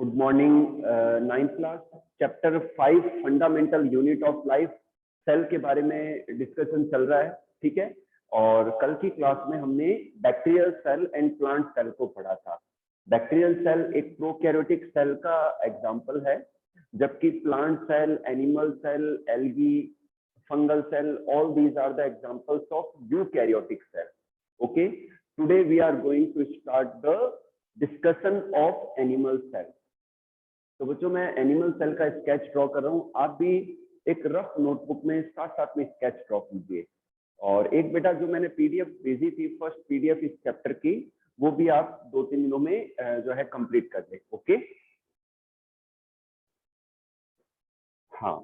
Good morning ninth class. Chapter 5 fundamental unit of life cell के बारे में discussion चल रहा है, ठीक है। और कल की क्लास में हमने bacterial cell and plant cell को पढ़ा था। बैक्टीरियल सेल एक प्रोकैरियोटिक सेल का एग्जांपल है, जबकि plant cell, animal cell, algae, fungal cell, all these are the examples of eukaryotic cell. Okay, today we are going to start the discussion of animal cell. तो बच्चों, मैं animal cell का sketch draw कर रहा हूँ, आप भी एक रफ नोटबुक में साथ साथ में स्केच ड्रॉ कीजिए। और एक बेटा जो मैंने पीडीएफ भेजी थी, फर्स्ट पीडीएफ इस चैप्टर की, वो भी आप 2-3 दिनों में जो है कंप्लीट कर दें। ओके, हाँ।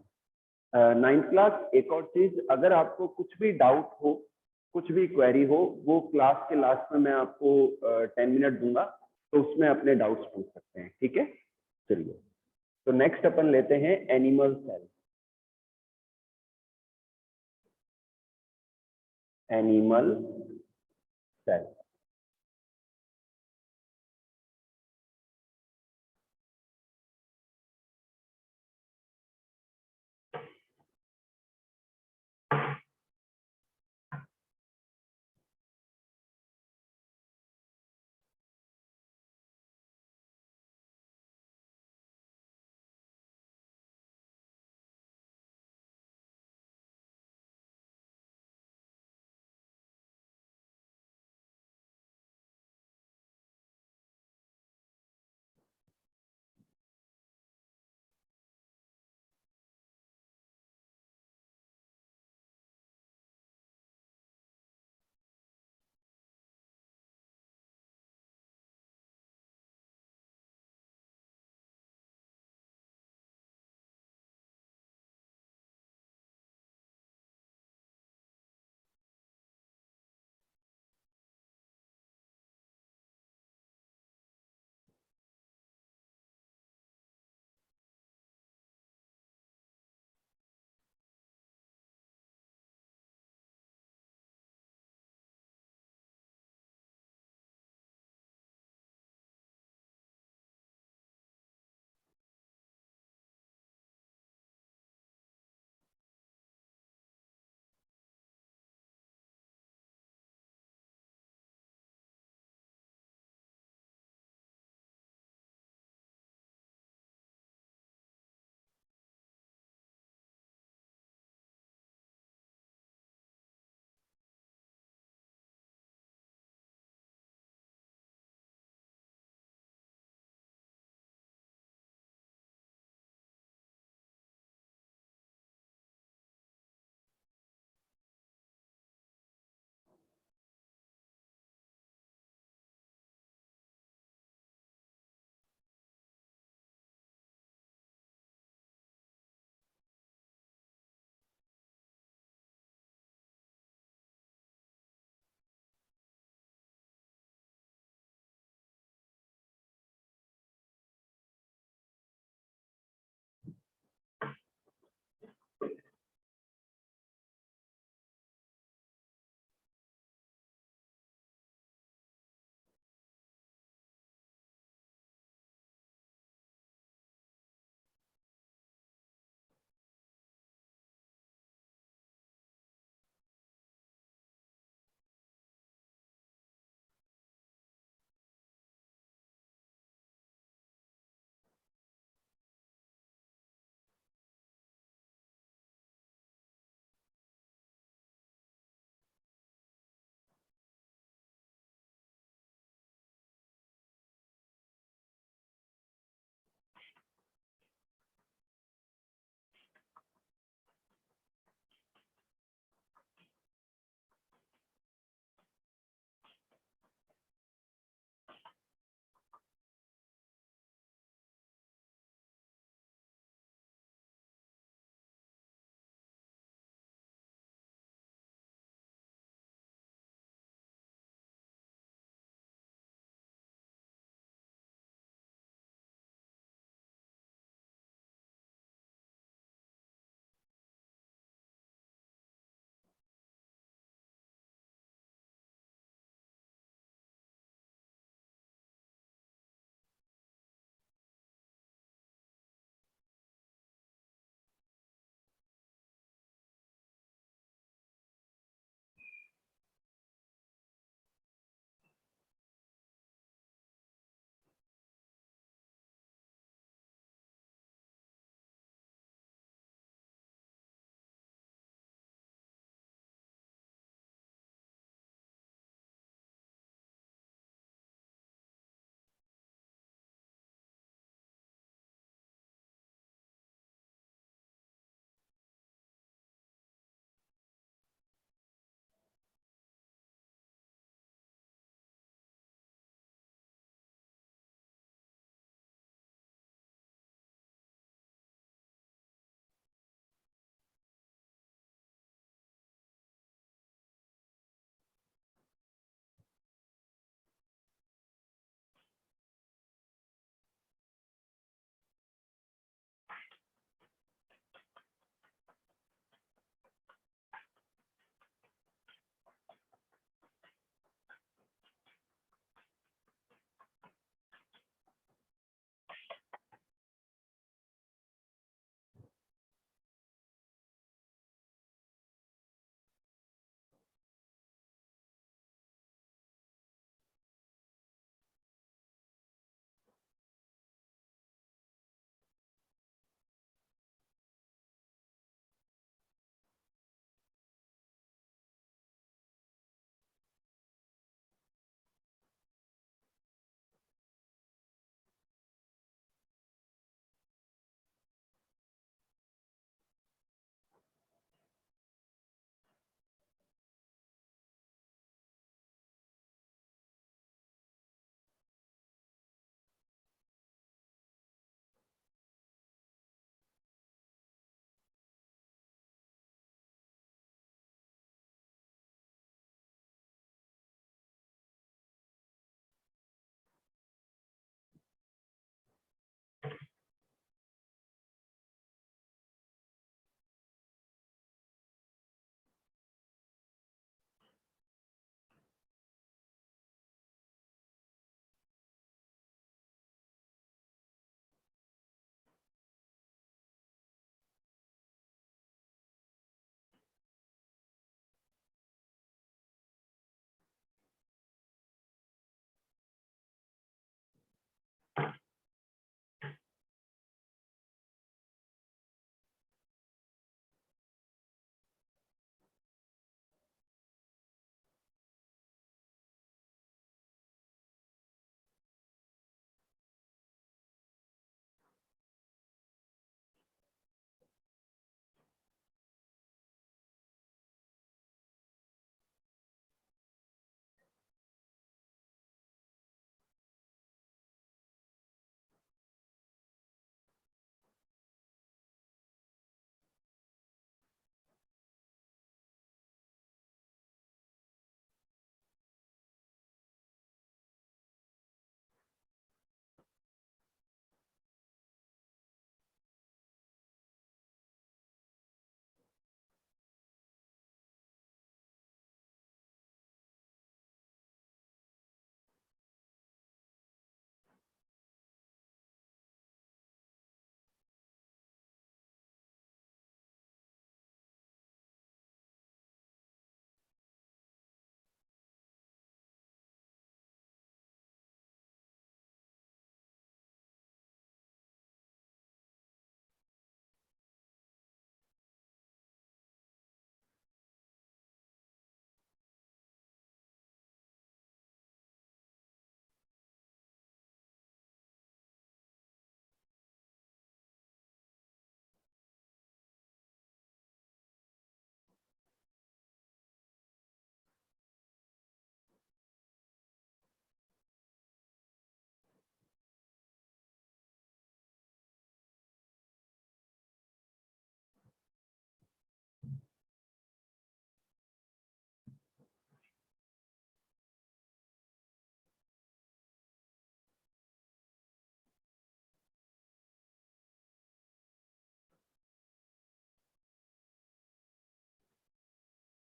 नाइन्थ क्लास, एक और चीज, अगर आपको कुछ भी डाउट हो, कुछ भी क्वेरी हो, वो क्लास के लास्ट में मैं आपको 10 मिनट दूंगा, तो उसमें अपने डाउट्स पूछ सकते हैं, ठीक है। चलिए, तो नेक्स्ट अपन लेते हैं animal cell. Animal cell.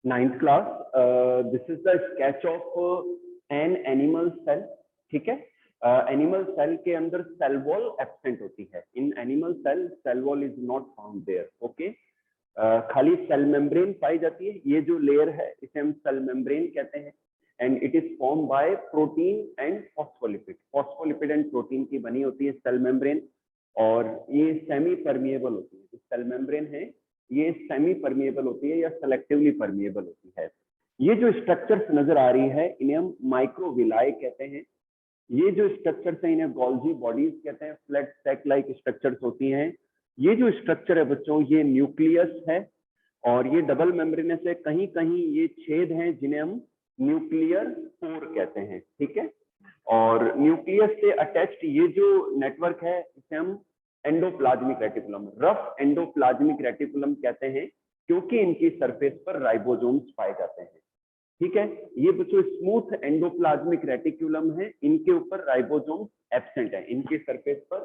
Ninth class, this is the sketch of an animal cell. ठीक है, एनिमल सेल के अंदर सेल वॉल एब्सेंट होती है। In animal cell cell wall is not found there. Okay, खाली सेल मेम्ब्रेन पाई जाती है। ये जो लेयर है इसे हम सेल मेम्ब्रेन कहते हैं। And it is form by protein and phospholipid. Phospholipid and protein की बनी होती है सेल मेम्ब्रेन, और ये सेमी परमिएबल होती है। जो सेल मेम्ब्रेन है ये सेमी परमिएबल होती है या सेलेक्टिवली परमिएबल होती है। ये जो स्ट्रक्चर्स नजर आ रही है इन्हें हम माइक्रोविलाई कहते हैं। ये जो स्ट्रक्चर्स हैं इन्हें गोल्जी बॉडीज कहते हैं। फ्लैट सैक लाइक स्ट्रक्चर्स होती हैं। ये जो स्ट्रक्चर है बच्चों ये न्यूक्लियस है, और ये डबल मेम्ब्रेनस है। कहीं कहीं ये छेद हैं जिन्हें हम न्यूक्लियर पोर कहते हैं। ठीक है, और न्यूक्लियस से अटैच्ड ये जो नेटवर्क है इसे हम endoplasmic reticulum, rough endoplasmic reticulum कहते हैं, क्योंकि इनकी सरफेस पर राइबोसोम्स पाए जाते हैं। ठीक है, ये बच्चों स्मूथ एंडोप्लाज्मिक रेटिकुलम है, इनके ऊपर राइबोसोम्स एब्सेंट है, इनके सरफेस पर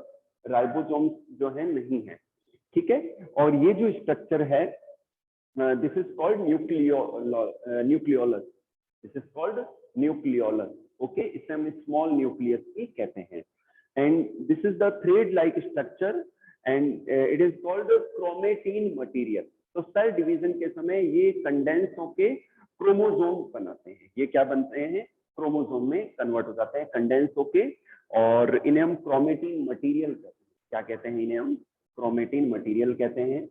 राइबोसोम्स जो है नहीं है। ठीक है, और ये जो स्ट्रक्चर है this is called nucleolus. This is called nucleolus. Okay, इसे हम स्मॉल न्यूक्लियस भी कहते हैं। And this is the thread like structure and it is called chromatin material. तो सेल डिवीजन के समय ये कंडेंस होके क्रोमोसोम बनाते हैं। ये क्या बनते हैं, क्रोमोसोम में कन्वर्ट हो जाते हैं कंडेंस होके, और इन्हें हम क्रोमेटीन मटेरियल कहते हैं। क्या कहते हैं, इन्हें हम क्रोमेटीन मटेरियल कहते हैं।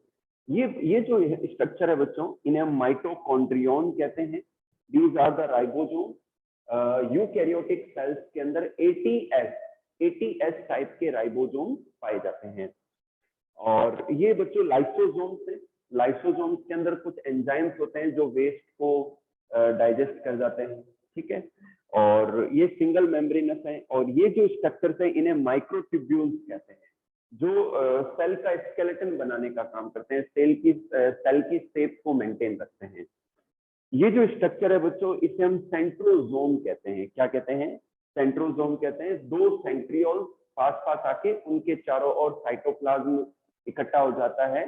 ये जो स्ट्रक्चर है बच्चों इन्हें हम माइटोकॉन्ड्रियन कहते हैं। These are the ribosome. Eukaryotic cells के अंदर एटीएस टाइप के राइबोसोम पाए जाते हैं। और ये बच्चों लाइसोसोम्स है। लाइसोसोम्स के अंदर कुछ एंजाइम्स होते हैं जो वेस्ट को डाइजेस्ट कर जाते हैं। ठीक है, और ये सिंगल मेम्ब्रेनस है। और ये जो स्ट्रक्चर्स है इन्हें माइक्रोट्यूब्यूल्स कहते हैं, जो सेल का स्केलेटन बनाने का काम करते हैं, सेल की शेप को मेंटेन रखते हैं। ये जो स्ट्रक्चर है बच्चों इसे हम सेंट्रोजोम कहते हैं। क्या कहते हैं, सेंट्रोजोम कहते हैं। दो सेंट्रियोल पास पास आके उनके चारों ओर साइटोप्लाज्म इकट्ठा हो जाता है,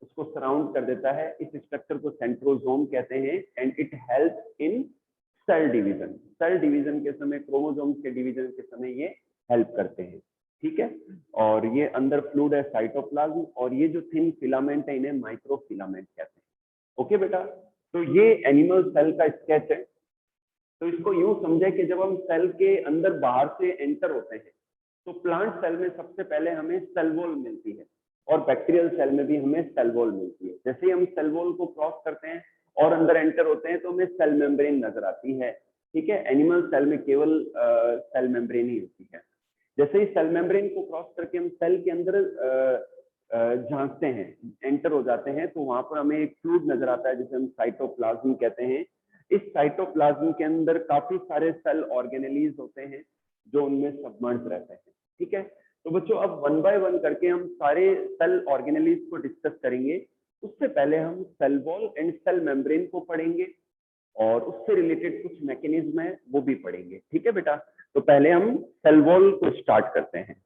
उसको सराउंड कर देता है। इस स्ट्रक्चर को सेंट्रोजोम कहते हैं। And it help in cell division. Cell division के समय, क्रोमोसोम के डिवीजन के समय ये हेल्प करते हैं। ठीक है, और ये अंदर फ्लूइड है साइटोप्लाज्म, और ये जो थिन फिलामेंट है इन्हें माइक्रोफिलामेंट कहते हैं। ओके बेटा, तो ये एनिमल सेल का स्केच है। तो इसको यूं समझे कि जब हम सेल के अंदर बाहर से एंटर होते हैं तो प्लांट सेल में सबसे पहले हमें सेल वॉल मिलती है, और बैक्टीरियल सेल में भी हमें सेल वॉल मिलती है। जैसे ही हम सेल वॉल को क्रॉस करते हैं और अंदर एंटर होते हैं तो हमें सेल मेम्ब्रेन नजर आती है। ठीक है, एनिमल सेल में केवल सेल मेम्ब्रेन ही होती है। जैसे ही सेल मेम्ब्रेन को क्रॉस करके हम सेल के अंदर झांकते हैं, एंटर हो जाते हैं, तो वहां पर हमें एक फ्लूइड नजर आता है जिसे हम साइटोप्लाज्म कहते हैं। इस साइटोप्लाज्म के अंदर काफी सारे सेल ऑर्गेनेलीज होते हैं जो उनमें सबमर्ज रहते हैं। ठीक है, तो बच्चों अब वन बाय वन करके हम सारे सेल ऑर्गेनेलीज को डिस्कस करेंगे। उससे पहले हम cell wall and cell membrane को पढ़ेंगे, और उससे रिलेटेड कुछ मैकेनिज्म है वो भी पढ़ेंगे। ठीक है बेटा, तो पहले हम सेल वॉल को स्टार्ट करते हैं।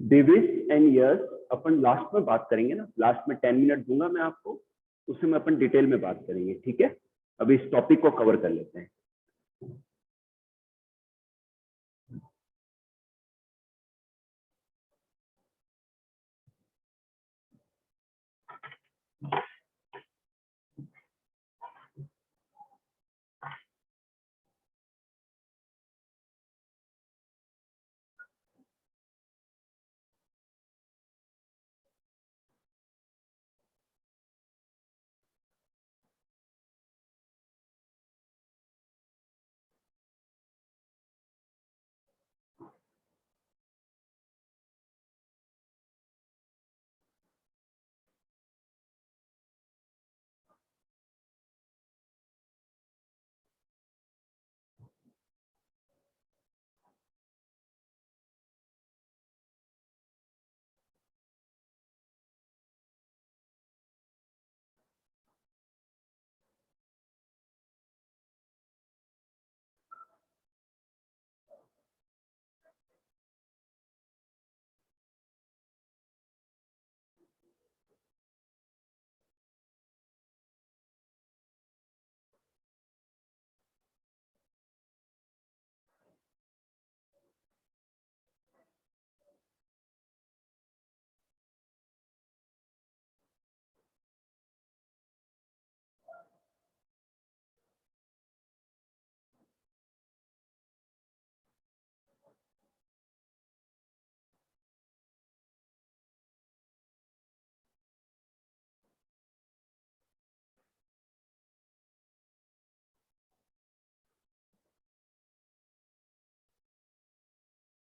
Babis and years upon last में बात करेंगे ना, लास्ट में 10 मिनट दूंगा मैं आपको, उसमें अपन डिटेल में बात करेंगे, ठीक है। अभी इस टॉपिक को कवर कर लेते हैं।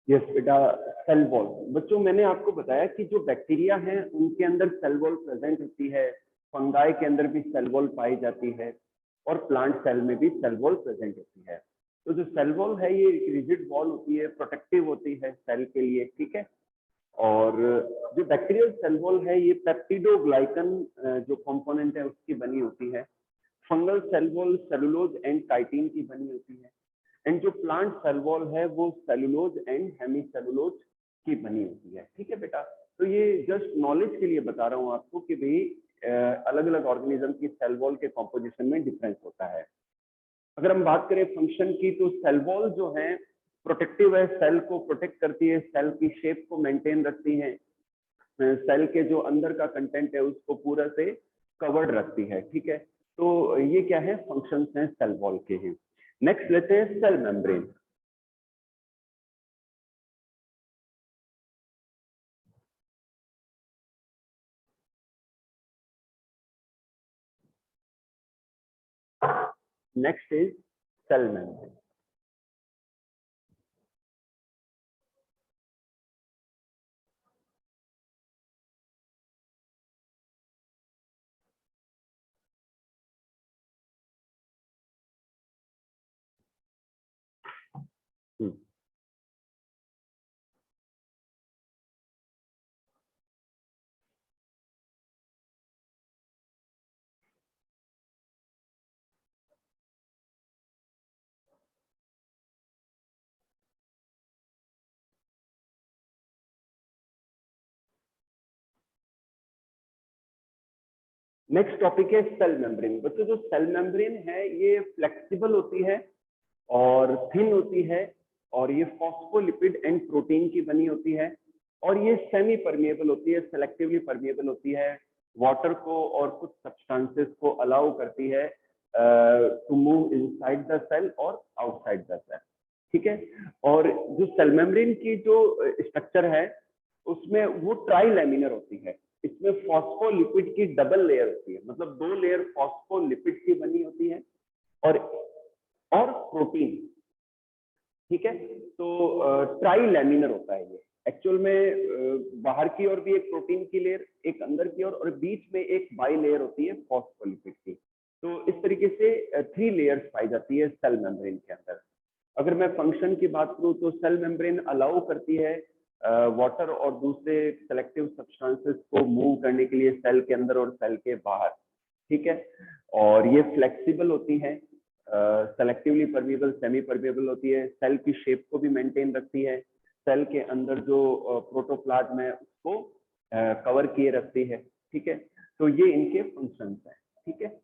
यस बेटा, सेल वॉल। बच्चों मैंने आपको बताया कि जो बैक्टीरिया हैं उनके अंदर सेल वॉल प्रेजेंट होती है, फंगाई के अंदर भी सेल वॉल पाई जाती है, और प्लांट सेल में भी सेल वॉल प्रेजेंट होती है। तो जो सेल वॉल है ये रिजिड वॉल होती है, प्रोटेक्टिव होती है सेल के लिए, ठीक है। और जो बैक्टीरियल सेल वॉल है ये पेप्टिडोग्लाइकन जो कंपोनेंट है उसकी बनी होती है। Fungal cell wall cellulose and chitin की बनी होती है। एंड जो प्लांट सेल वॉल है वो सेलुलोज एंड हेमीसेलुलोज की बनी होती है, ठीक है बेटा। तो ये जस्ट नॉलेज के लिए बता रहा हूँ आपको कि भाई अलग अलग ऑर्गेनिज्म की सेल वॉल के कॉम्पोजिशन में डिफरेंस होता है। अगर हम बात करें फंक्शन की, तो सेल वॉल जो है प्रोटेक्टिव है, सेल को प्रोटेक्ट करती है, सेल की शेप को मेंटेन रखती है, सेल के जो अंदर का कंटेंट है उसको पूरा से कवर्ड रखती है, ठीक है। तो ये क्या है, फंक्शंस हैं सेल वॉल के हैं। नेक्स्ट लेते हैं cell membrane. Next is cell membrane. Next topic है सेल मेम्ब्रेन। बच्चों जो सेल मेम्ब्रेन है ये फ्लेक्सिबल होती है और थिन होती है, और ये फॉस्फोलिपिड एंड प्रोटीन की बनी होती है, और ये सेमी परमिएबल होती है, सेलेक्टिवली परमिएबल होती है, वाटर को और कुछ सब्सटेंसेस को अलाउ करती है to move inside the cell और आउटसाइड द सेल, ठीक है। और जो सेल मेम्ब्रेन की जो स्ट्रक्चर है उसमें वो ट्राई लैमिनर होती है। इसमें फॉस्फोलिपिड की डबल लेयर होती है, मतलब 2 लेयर फॉस्फोलिपिड की बनी होती है और प्रोटीन, ठीक है। तो ट्राई लैमिनर होता है ये एक्चुअल में। बाहर की ओर भी एक प्रोटीन की लेयर, एक अंदर की ओर, और बीच में एक बाई लेयर होती है फॉस्फोलिपिड की। तो इस तरीके से 3 लेयर्स पाई जाती है सेल मेम्ब्रेन के अंदर। अगर मैं फंक्शन की बात करूं तो सेल मेम्ब्रेन अलाउ करती है वाटर और दूसरे सेलेक्टिव सब्सटेंसेस को मूव करने के लिए सेल के अंदर और सेल के बाहर, ठीक है। और ये फ्लेक्सिबल होती है, सेलेक्टिवली परमिएबल, सेमी परमिएबल होती है, सेल की शेप को भी मेंटेन रखती है, सेल के अंदर जो प्रोटोप्लाज्म है उसको कवर किए रखती है। ठीक है, तो ये इनके फंक्शंस हैं। ठीक है,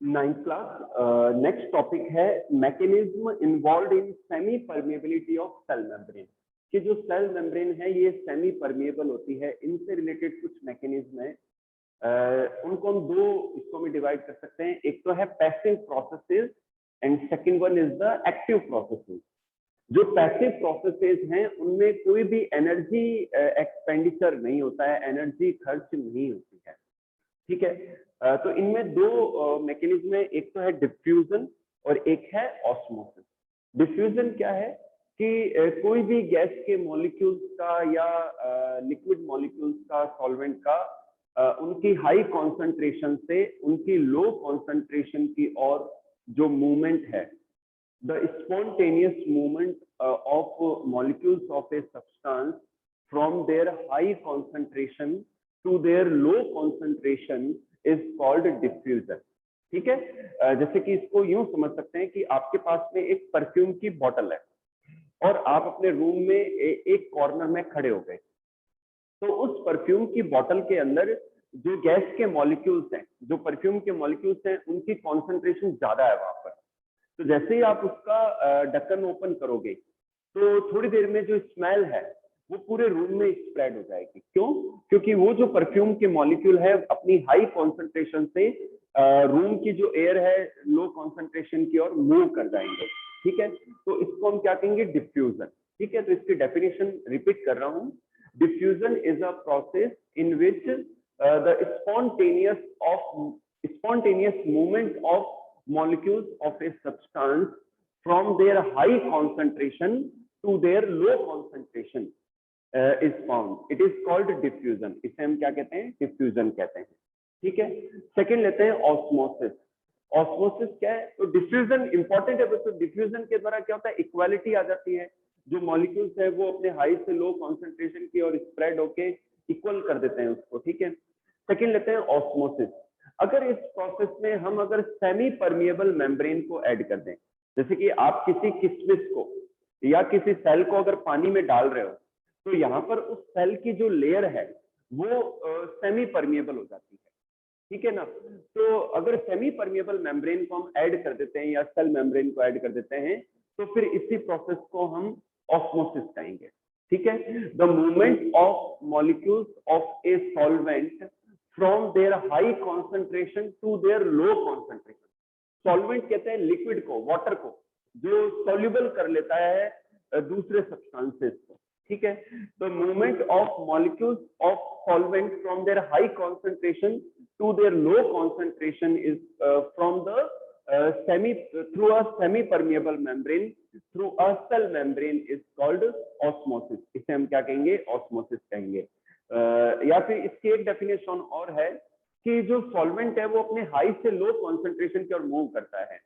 नाइन्थ क्लास। नेक्स्ट टॉपिक है mechanism involve in semi permeability of cell membrane. कि जो सेल मेम्ब्रेन है ये सेमी परमेबल होती है, इनसे रिलेटेड कुछ मैकेनिज्म है। उनको हम दो हिस्सों में डिवाइड कर सकते हैं, एक तो है passive processes and second one is the active processes. जो पैसिव प्रोसेसेस हैं उनमें कोई भी एनर्जी एक्सपेंडिचर नहीं होता है, एनर्जी खर्च नहीं होती है। ठीक है, तो इनमें दो मैकेनिज्म है, एक तो है डिफ्यूजन और एक है ऑस्मोसिस। डिफ्यूजन क्या है कि कोई भी गैस के मॉलिक्यूल्स का या लिक्विड मॉलिक्यूल्स का, सॉल्वेंट का उनकी हाई कॉन्सेंट्रेशन से उनकी लो कॉन्सेंट्रेशन की और जो मूवमेंट है, the spontaneous movement of molecules of a substance from their high concentration to their low concentration is called diffusion. ठीक है, जैसे कि इसको यूं समझ सकते हैं कि आपके पास में एक परफ्यूम की बोतल है और आप अपने रूम में एक कॉर्नर में खड़े हो गए, तो उस परफ्यूम की बोतल के अंदर जो गैस के मॉलिक्यूल्स हैं, जो परफ्यूम के मॉलिक्यूल्स हैं, उनकी कॉन्सेंट्रेशन ज्यादा है वहां पर। तो जैसे ही आप उसका ढक्कन ओपन करोगे तो थोड़ी देर में जो स्मेल है वो पूरे रूम में स्प्रेड हो जाएगी। क्यों? क्योंकि वो जो परफ्यूम के मॉलिक्यूल है अपनी हाई कॉन्सेंट्रेशन से रूम की जो एयर है लो कॉन्सेंट्रेशन की ओर मूव कर जाएंगे। ठीक है, तो इसको हम क्या कहेंगे? डिफ्यूजन। ठीक है, तो इसकी डेफिनेशन रिपीट कर रहा हूं। Diffusion is a process in which the spontaneous movement of molecules of a substance from their high concentration to their low concentration is found. It is called diffusion. इसे हम क्या कहते हैं? डिफ्यूजन कहते हैं। ठीक है, सेकंड लेते हैं ऑस्मोसिस। ऑस्मोसिस क्या है? तो डिफ्यूजन इंपॉर्टेंट है, तो डिफ्यूजन के द्वारा क्या होता है? इक्वालिटी आ जाती है, जो मॉलिक्यूल्स है वो अपने हाई से लो कॉन्सेंट्रेशन की और स्प्रेड होके इक्वल कर देते हैं उसको। ठीक है, सेकंड लेते हैं ऑस्मोसिस। अगर इस प्रोसेस में हम अगर सेमी परमिएबल मेम्ब्रेन को ऐड कर दें, जैसे कि आप किसी किशमिश को या किसी सेल को अगर पानी में डाल रहे हो, तो यहाँ पर उस सेल की जो लेयर है वो सेमी परमिएबल हो जाती है। ठीक है ना, तो अगर सेमी परमिएबल मेम्ब्रेन को हम ऐड कर देते हैं या सेल मेम्ब्रेन को ऐड कर देते हैं, तो फिर इसी प्रोसेस को हम ऑस्मोसिस कहेंगे। ठीक है, the movement of molecules of a solvent from their high concentration to their low concentration. Solvent कहते हैं लिक्विड को, वाटर को, जो सॉल्युबल कर लेता है दूसरे सब्सटेंसेस को, ठीक है। तो movement of molecules of solvent from their high concentration to their low concentration is from the through a semi permeable membrane through a cell membrane is called osmosis। इसे हम क्या कहेंगे, ऑस्मोसिस कहेंगे। या फिर इसकी एक डेफिनेशन और है कि जो सॉल्वेंट है वो अपने हाई से लो कॉन्सेंट्रेशन की ओर मूव करता है,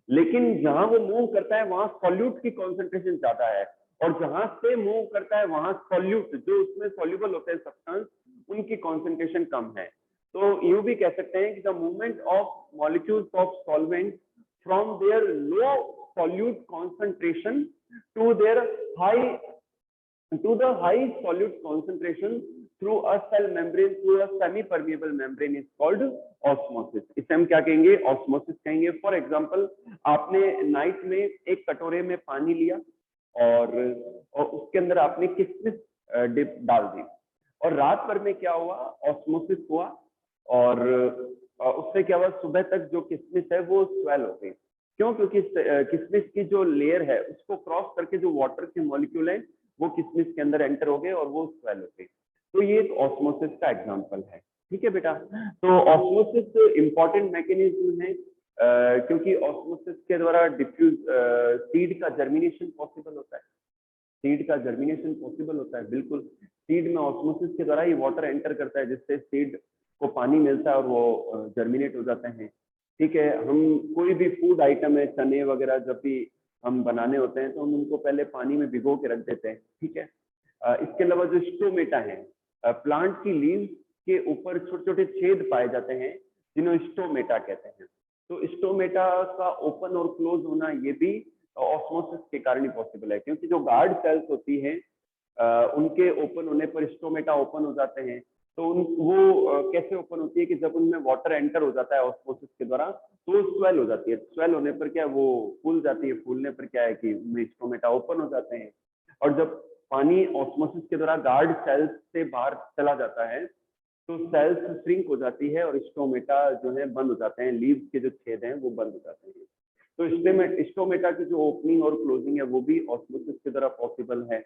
लेकिन जहां वो मूव करता है वहां सॉल्यूट की कॉन्सेंट्रेशन ज्यादा है, और जहां से मूव करता है वहां सॉल्यूट जो उसमें सॉल्युबल होते हैं सब्सटेंस, उनकी कॉन्सेंट्रेशन कम है। तो यूं भी कह सकते हैं कि the movement of molecules of solvent from their low solute concentration to their high to the high solute concentration through a cell membrane through a semi permeable membrane is called osmosis। इसे हम क्या कहेंगे, osmosis कहेंगे। For example, आपने night में एक कटोरे में पानी लिया और उसके अंदर आपने किशमिश डिप डाल दी, और रात भर में क्या हुआ, ऑस्मोसिस हुआ, और उससे क्या हुआ, सुबह तक जो किशमिश है वो स्वेल हो गई। क्यों? क्योंकि किशमिश की जो लेयर है उसको क्रॉस करके जो वाटर के मॉलिक्यूल है वो किशमिश के अंदर एंटर हो गए और वो स्वेल हो गए। तो ये एक ऑस्मोसिस का एग्जांपल है, ठीक है बेटा। तो ऑस्मोसिस इंपॉर्टेंट मैकेनिज्म है, क्योंकि ऑस्मोसिस के द्वारा डिफ्यूज सीड का जर्मिनेशन पॉसिबल होता है। सीड का जर्मिनेशन पॉसिबल होता है, बिल्कुल। सीड में ऑस्मोसिस के द्वारा ही वाटर एंटर करता है, जिससे सीड को पानी मिलता है और वो जर्मिनेट हो जाते हैं, ठीक है। हम कोई भी फूड आइटम है, चने वगैरह जब भी हम बनाने होते हैं तो हम उनको पहले पानी में भिगो के रख देते हैं, ठीक है। इसके अलावा जो स्टोमेटा है, प्लांट की लीव्स के ऊपर छोटे छोटे छेद पाए जाते हैं जिन्हें स्टोमेटा कहते हैं। तो स्टोमेटा का ओपन और क्लोज होना ये भी ऑस्मोसिस के कारण ही पॉसिबल है, क्योंकि जो गार्ड सेल्स होती हैं उनके ओपन होने पर स्टोमेटा ओपन हो जाते हैं। तो वो कैसे ओपन होती है कि जब उनमें वाटर एंटर हो जाता है ऑस्मोसिस के द्वारा तो वो स्वेल हो जाती है। स्वेल होने पर क्या वो फूल जाती है, फूलने पर क्या है कि उनमें स्टोमेटा ओपन हो जाते हैं, और जब पानी ऑस्मोसिस के द्वारा गार्ड सेल्स से बाहर चला जाता है तो सेल्स श्रिंक हो जाती है और स्टोमेटा जो है बंद हो जाते हैं, लीव्स के जो छेद हैं वो बंद हो जाते हैं। तो स्टोमेटा की जो ओपनिंग और क्लोजिंग है वो भी ऑस्मोसिस की द्वारा पॉसिबल है।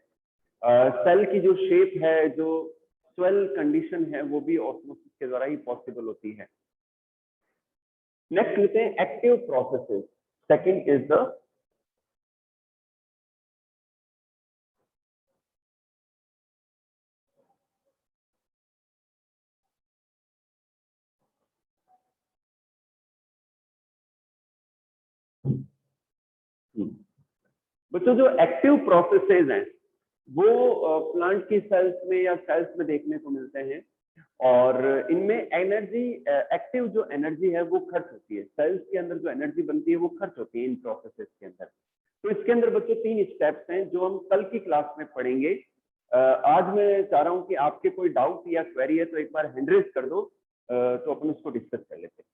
सेल की जो शेप है, जो स्वेल कंडीशन है, वो भी ऑस्मोसिस के द्वारा ही पॉसिबल होती है। नेक्स्ट लेते हैं active processes. Second is the बच्चों जो एक्टिव प्रोसेसेस हैं वो प्लांट की सेल्स में या सेल्स में देखने को मिलते हैं, और इनमें एनर्जी, एक्टिव जो एनर्जी है वो खर्च होती है। सेल्स के अंदर जो एनर्जी बनती है वो खर्च होती है इन प्रोसेसेस के अंदर। तो इसके अंदर बच्चों 3 स्टेप्स हैं जो हम कल की क्लास में पढ़ेंगे। आज मैं चाह रहा हूं कि आपके कोई डाउट या क्वेरी है तो एक बार हैंड रेज कर दो, तो अपन उसको डिस्कस कर लेते हैं।